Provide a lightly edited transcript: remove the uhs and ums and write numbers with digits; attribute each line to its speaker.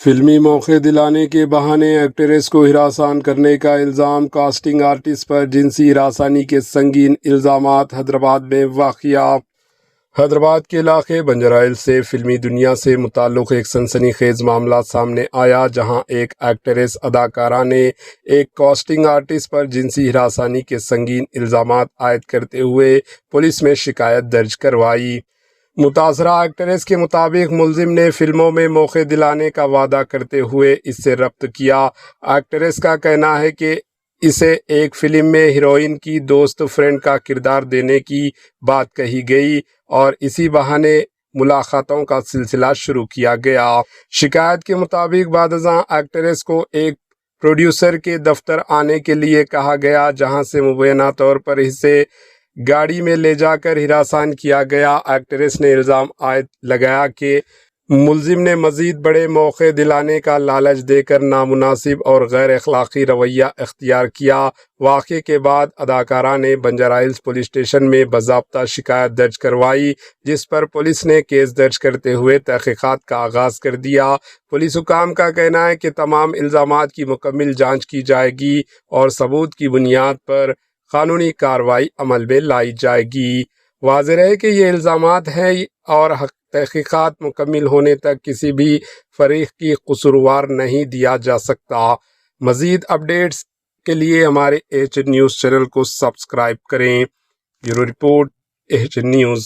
Speaker 1: فلمی موقع دلانے کے بہانے ایکٹریس کو ہراساں کرنے کا الزام، کاسٹنگ آرٹسٹ پر جنسی ہراسانی کے سنگین الزامات۔ حیدرآباد میں واقع حیدرآباد کے علاقے بنجرائل سے فلمی دنیا سے متعلق ایک سنسنی خیز معاملہ سامنے آیا، جہاں ایک ایکٹریس اداکارہ نے ایک کاسٹنگ آرٹسٹ پر جنسی ہراسانی کے سنگین الزامات عائد کرتے ہوئے پولیس میں شکایت درج کروائی۔ متاثرہ ایکٹریس کے مطابق ملزم نے فلموں میں موقع دلانے کا وعدہ کرتے ہوئے اس سے ربط کیا۔ ایکٹریس کا کہنا ہے کہ اسے ایک فلم میں ہیروئن کی دوست فرینڈ کا کردار دینے کی بات کہی گئی اور اسی بہانے ملاقاتوں کا سلسلہ شروع کیا گیا۔ شکایت کے مطابق بعد ازاں ایکٹریس کو ایک پروڈیوسر کے دفتر آنے کے لیے کہا گیا، جہاں سے مبینہ طور پر اسے گاڑی میں لے جا کر ہراساں کیا گیا۔ ایکٹریس نے الزام عائد لگایا کہ ملزم نے مزید بڑے موقع دلانے کا لالچ دے کر نامناسب اور غیر اخلاقی رویہ اختیار کیا۔ واقعے کے بعد اداکارہ نے بنجرائل پولیس اسٹیشن میں باضابطہ شکایت درج کروائی، جس پر پولیس نے کیس درج کرتے ہوئے تحقیقات کا آغاز کر دیا۔ پولیس حکام کا کہنا ہے کہ تمام الزامات کی مکمل جانچ کی جائے گی اور ثبوت کی بنیاد پر قانونی کارروائی عمل میں لائی جائے گی۔ واضح رہے کہ یہ الزامات ہیں اور تحقیقات مکمل ہونے تک کسی بھی فریق کی قصوروار نہیں دیا جا سکتا۔ مزید اپڈیٹس کے لیے ہمارے ایچ نیوز چینل کو سبسکرائب کریں۔ Bureau report, H news.